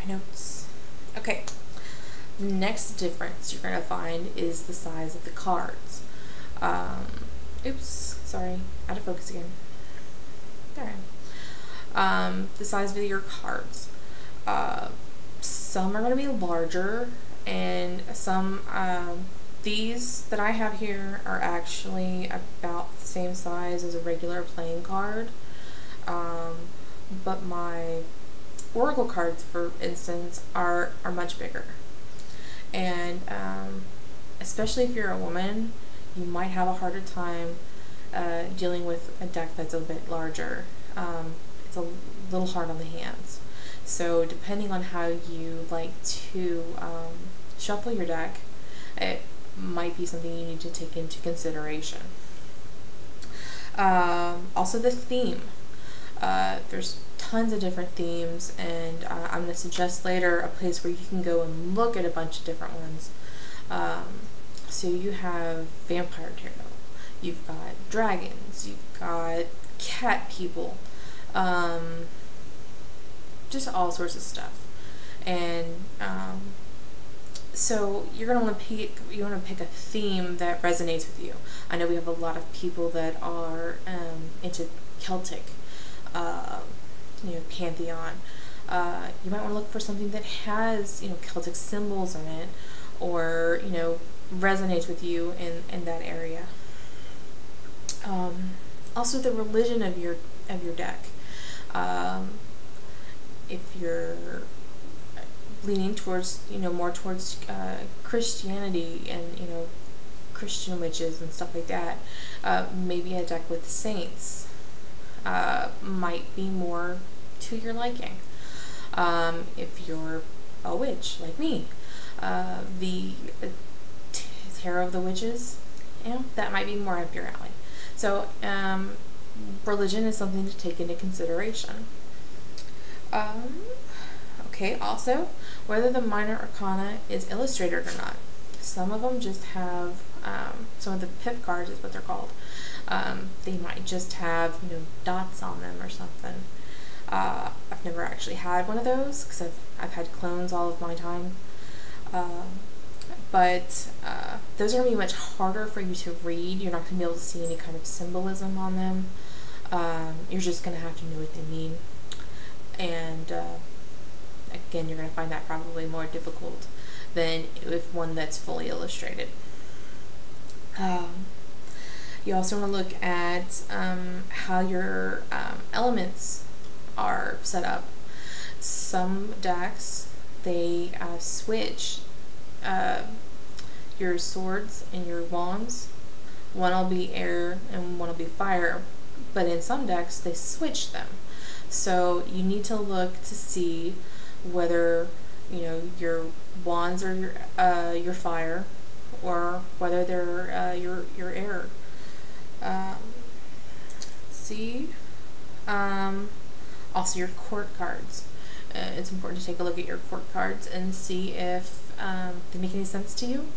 my notes. Okay. Next difference you're going to find is the size of the cards. Oops, sorry, out of focus again. There I am. The size of your cards. Some are going to be larger, and some, these that I have here are actually about the same size as a regular playing card. But my oracle cards, for instance, are much bigger. And especially if you're a woman, you might have a harder time dealing with a deck that's a bit larger. It's a little hard on the hands. So depending on how you like to shuffle your deck, it might be something you need to take into consideration. Also the theme. There's tons of different themes, and I'm going to suggest later a place where you can go and look at a bunch of different ones. So you have Vampire Tarot, you've got dragons, you've got cat people, just all sorts of stuff. And so you're going to want to pick a theme that resonates with you. I know we have a lot of people that are into Celtic, pantheon. You might want to look for something that has, Celtic symbols in it, or, resonates with you in that area. Also the religion of your deck. If you're leaning towards, more towards Christianity and, Christian witches and stuff like that, maybe a deck with saints might be more to your liking. If you're a witch like me, the Tarot of the Witches, that might be more up your alley. So religion is something to take into consideration. Okay, also whether the minor arcana is illustrated or not. Some of them just have some of the pip cards is what they're called. They might just have dots on them or something. I've never actually had one of those because I've had clones all of my time. But those are going to be much harder for you to read. You're not going to be able to see any kind of symbolism on them. You're just going to have to know what they mean. And again, you're going to find that probably more difficult than if one that's fully illustrated. You also want to look at how your elements are set up. Some decks, they switch your swords and your wands. One will be air and one will be fire, but in some decks they switch them. So you need to look to see whether your wands are your fire, or whether they're your air. See. Also your court cards. It's important to take a look at your court cards and see if they make any sense to you.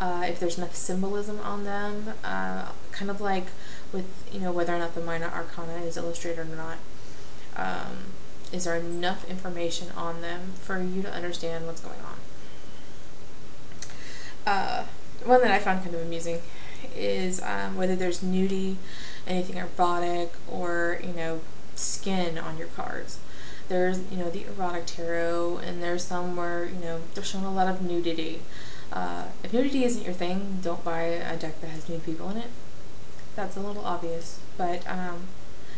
If there's enough symbolism on them, kind of like with whether or not the minor arcana is illustrated or not. Is there enough information on them for you to understand what's going on? One that I found kind of amusing is whether there's nudity, anything erotic, or skin on your cards. There's the erotic tarot, and there's some where they're showing a lot of nudity. If nudity isn't your thing, don't buy a deck that has nude people in it. That's a little obvious, but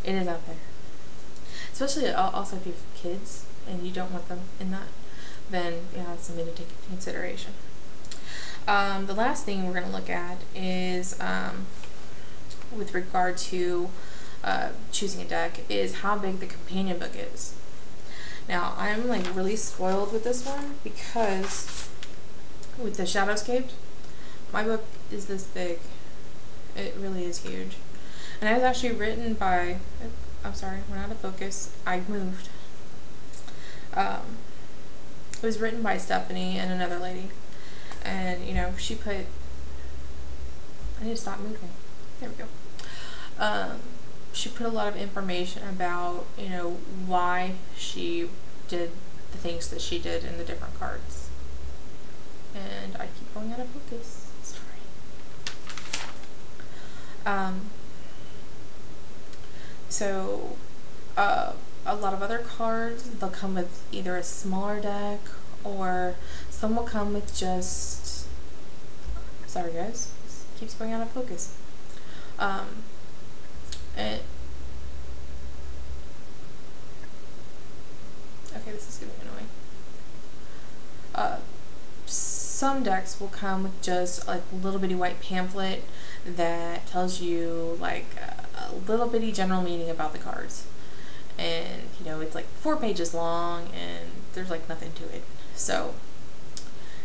it is out there. Especially also if you have kids and you don't want them in that, then that's something to take into consideration. The last thing we're going to look at is with regard to choosing a deck is how big the companion book is. Now I'm like really spoiled with this one because with the Shadowscaped, my book is this big. It really is huge. And it was actually written by, I'm sorry, we're out of focus. I moved. It was written by Stephanie and another lady. And, she put, I need to stop moving. There we go. She put a lot of information about, why she did the things that she did in the different cards. And I keep going out of focus. Sorry. So a lot of other cards, they'll come with either a smaller deck, or some will come with just, sorry guys, this keeps going out of focus. Okay, this is getting annoying. Some decks will come with just like a little bitty white pamphlet that tells you like a little bitty general meaning about the cards. And you know, it's like 4 pages long and there's like nothing to it. So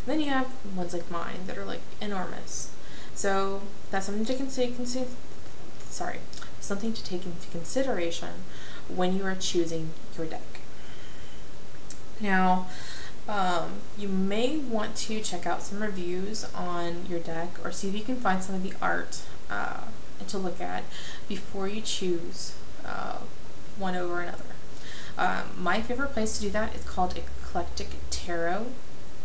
then you have ones like mine that are like enormous. So that's something to something to take into consideration when you are choosing your deck. Now, you may want to check out some reviews on your deck, or see if you can find some of the art to look at before you choose one over another. My favorite place to do that is called Eclectic Tarot,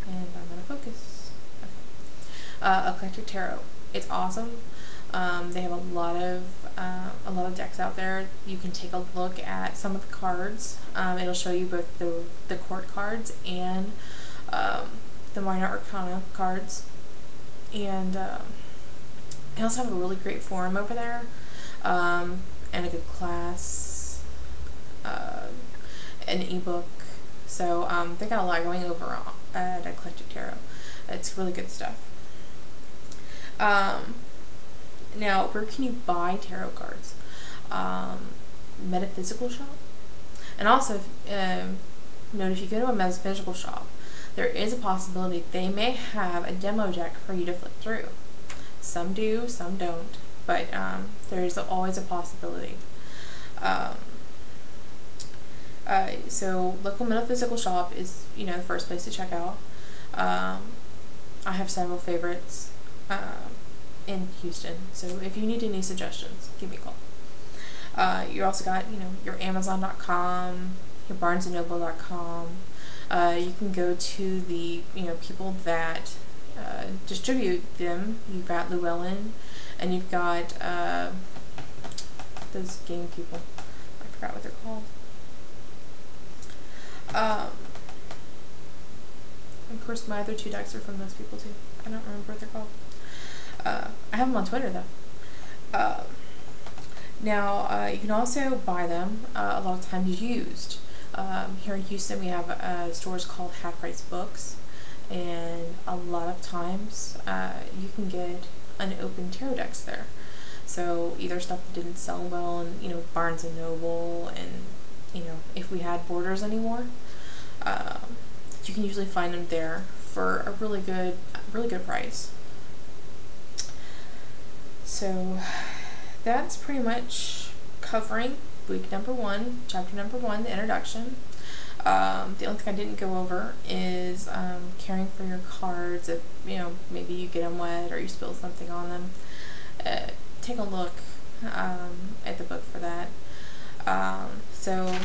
and I'm going to focus. Okay. Eclectic Tarot. It's awesome. They have a lot of decks out there. You can take a look at some of the cards. It'll show you both the court cards and the minor arcana cards. And they also have a really great forum over there, and a good class, an ebook. So they got a lot going over at Eclectic Tarot. It's really good stuff. Now, where can you buy tarot cards? Metaphysical shop. And also, note, if you go to a metaphysical shop, there is a possibility they may have a demo deck for you to flip through. Some do, some don't, but there is always a possibility. So local metaphysical shop is, you know, the first place to check out. I have several favorites in Houston, so if you need any suggestions, give me a call. You also got, you know, your Amazon.com, your BarnesandNoble.com. You can go to the, you know, people that distribute them. You've got Llewellyn, and you've got those game people. I forgot what they're called. Of course, my other 2 decks are from those people too. I don't remember what they're called. I have them on Twitter though. Now, you can also buy them a lot of times used. Here in Houston, we have stores called Half Price Books, and a lot of times you can get unopened tarot decks there. So either stuff that didn't sell well in, you know, Barnes and Noble, and, you know, if we had Borders anymore, you can usually find them there for a really good price. So that's pretty much covering week number 1, chapter number 1, the introduction. The only thing I didn't go over is caring for your cards. If, you know, maybe you get them wet or you spill something on them, take a look at the book for that. So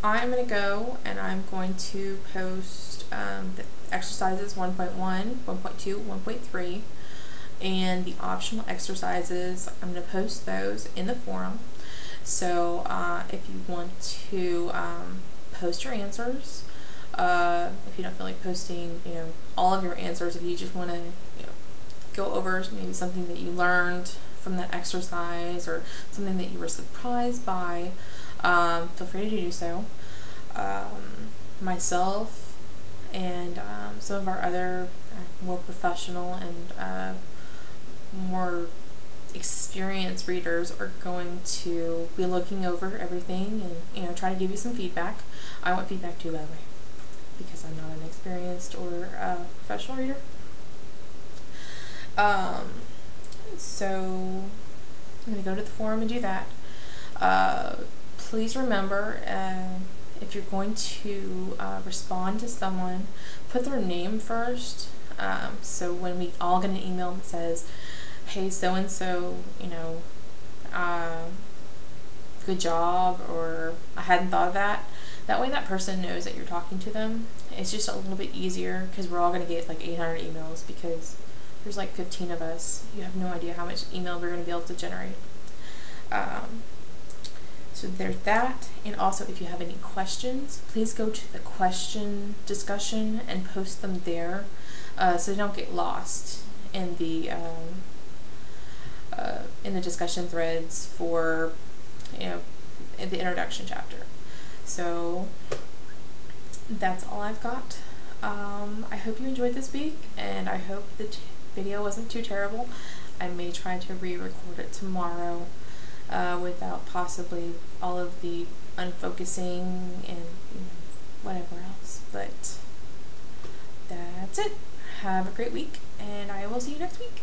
I'm going to go and I'm going to post the exercises 1.1, 1.2, 1.3, and the optional exercises. I'm going to post those in the forum. So if you want to post your answers, if you don't feel like posting, you know, all of your answers, if you just want to, you know, go over maybe something that you learned from that exercise or something that you were surprised by, feel free to do so. Myself and some of our other more professional and more experienced readers are going to be looking over everything and, you know, try to give you some feedback. I want feedback too, by the way, because I'm not an experienced or professional reader. So I'm going to go to the forum and do that. Please remember, if you're going to respond to someone, put their name first. So when we all get an email that says, hey, so-and-so, you know, good job, or I hadn't thought of that. That way that person knows that you're talking to them. It's just a little bit easier, because we're all going to get like 800 emails because there's like 15 of us. You have no idea how much email we're going to be able to generate. So there's that. And also, if you have any questions, please go to the question discussion and post them there, so they don't get lost in the discussion threads for, in the introduction chapter. So that's all I've got. I hope you enjoyed this week, and I hope the video wasn't too terrible. I may try to re-record it tomorrow without possibly all of the unfocusing and whatever else. But that's it. Have a great week, and I will see you next week.